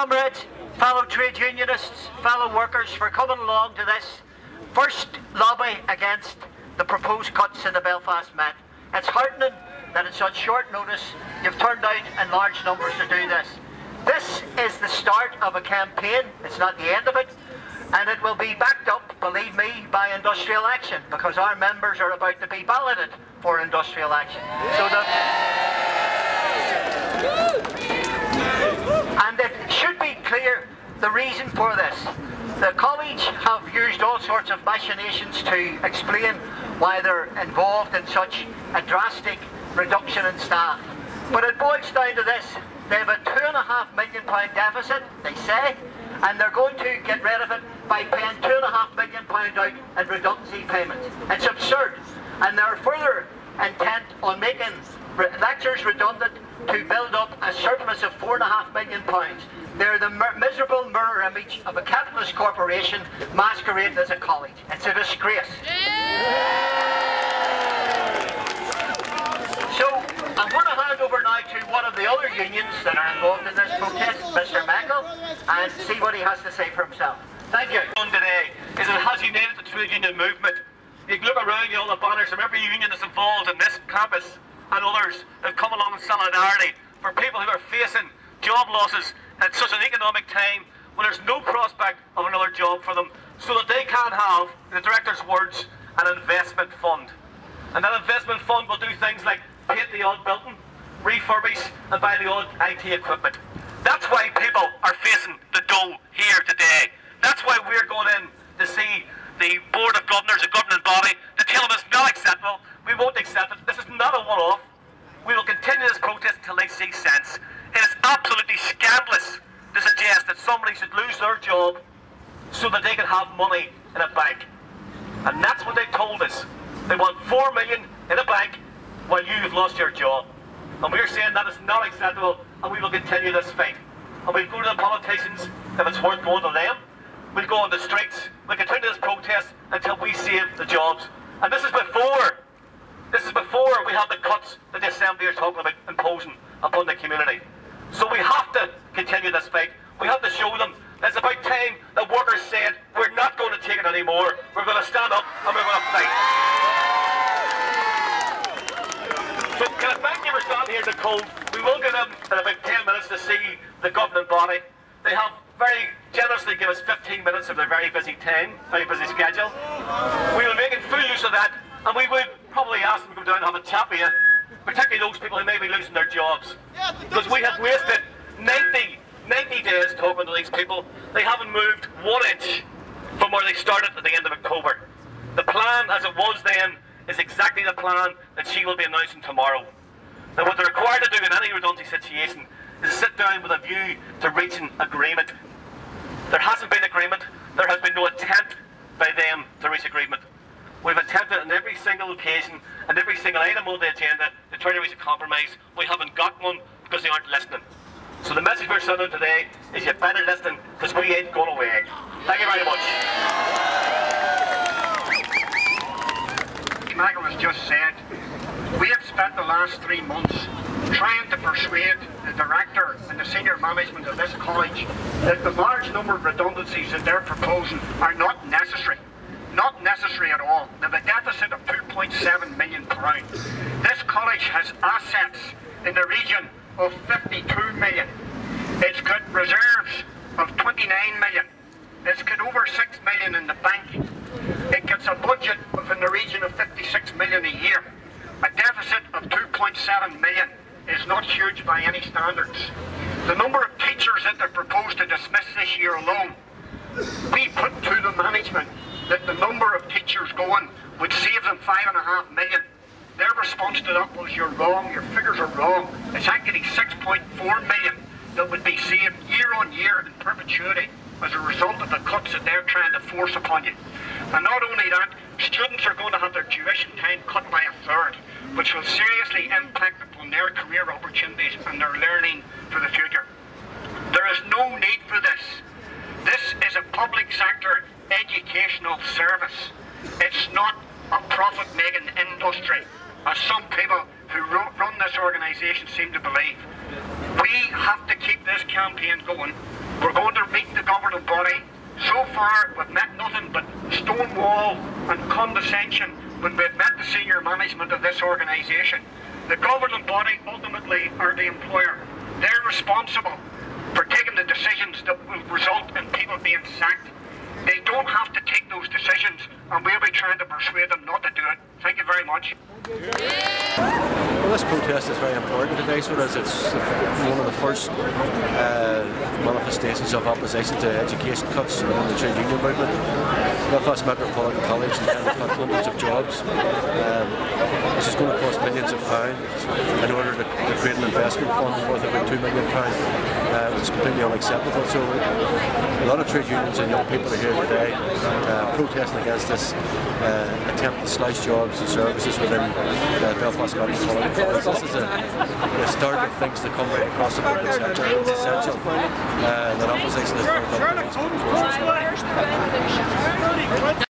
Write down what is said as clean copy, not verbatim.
comrades, fellow trade unionists, fellow workers, for coming along to this first lobby against the proposed cuts in the Belfast Met. It's heartening that at such short notice you've turned out in large numbers to do this. This is the start of a campaign, it's not the end of it, and it will be backed up, believe me, by industrial action, because our members are about to be balloted for industrial action. And it should be clear the reason for this. The college have used all sorts of machinations to explain why they're involved in such a drastic reduction in staff. But it boils down to this. They have a £2.5 million deficit, they say, and they're going to get rid of it by paying £2.5 million out in redundancy payments. It's absurd. And they're further intent on making lectures redundant to build up a surplus of £4.5 million. They're the miserable mirror image of a capitalist corporation masquerading as a college. It's a disgrace. So, I'm going to hand over now to one of the other unions that are involved in this protest, Mr. Meckel, and see what he has to say for himself. Thank you. Today is it has united the trade union movement. You can look around you, all the banners from every union that's involved in this campus and others have come along in solidarity for people who are facing job losses at such an economic time when there's no prospect of another job for them, so that they can have, in the director's words, an investment fund. And that investment fund will do things like paint the odd building, refurbish and buy the odd IT equipment. That's why people are facing the dough here today. That's why we're going in to see the Board of Governors, the governing body, to tell them it's not acceptable. We won't accept it. This is not a one-off. We will continue this protest until they see sense. It is absolutely scandalous to suggest that somebody should lose their job so that they can have money in a bank. And that's what they told us. They want $4 million in a bank while you've lost your job. And we're saying that is not acceptable, and we will continue this fight. And we'll go to the politicians if it's worth going to them. We'll go on the streets. We'll continue this protest until we save the jobs. And this is before we have the cuts that the Assembly are talking about imposing upon the community. So we have to continue this fight. We have to show them it's about time that workers said, we're not going to take it anymore. We're going to stand up and we're going to fight. So can I thank you for standing here in the cold. We will get them in about 10 minutes to see the governing body. They have very generously given us 15 minutes of their very busy time, very busy schedule. We will make full use of that, and we would probably ask them to come down and have a chat with you, particularly those people who may be losing their jobs. Because we have wasted 90 days talking to these people. They haven't moved 1 inch from where they started at the end of October. The plan as it was then is exactly the plan that she will be announcing tomorrow. Now what they're required to do in any redundancy situation is sit down with a view to reaching agreement. There hasn't been agreement. There has been no attempt by them to reach agreement. We've attempted on every single occasion and every single item on the agenda to try to reach a compromise. We haven't got one because they aren't listening. So the message we're sending today is you better listen, because we ain't going away. Thank you very much. Michael has just said, we have spent the last 3 months trying to persuade the director and the senior management of this college that the large number of redundancies that they're proposing are not necessary. Not necessary at all. They have a deficit of £2.7 million. This college has assets in the region of 52 million. It's got reserves of 29 million. It's got over 6 million in the bank. It gets a budget of in the region of 56 million a year. A deficit of 2.7 million is not huge by any standards. The number of teachers that they propose to dismiss this year alone, we put to the management that the number of teachers going would save them 5.5 million. Their response to that was, you're wrong, your figures are wrong. It's actually 6.4 million that would be saved year on year in perpetuity as a result of the cuts that they're trying to force upon you. And not only that, students are going to have their tuition time cut by 1/3, which will seriously impact upon their career opportunities and their learning for the future. There is no need for this. This is a public sector educational service. It's not a profit-making industry, as some people who run this organisation seem to believe. We have to keep this campaign going. We're going to meet the governing body. So far, we've met nothing but stonewall and condescension when we've met the senior management of this organisation. The governing body ultimately are the employer. They're responsible for taking the decisions that will result in people being sacked. They don't have to take those decisions, and we'll be trying to persuade them not to do it. Thank you very much. Well, this protest is very important today, so it's one of the first manifestations of opposition to education cuts within the trade union movement. Belfast Metropolitan College intends to cut hundreds of jobs. This is going to cost millions of pounds in order to create an investment fund worth about £2 million, which is completely unacceptable. So a lot of trade unions and young people are here today protesting against this attempt to slice jobs and services within Belfast Metropolitan College. This is a start of things to come right across the public sector. It's essential that opposition is brought up.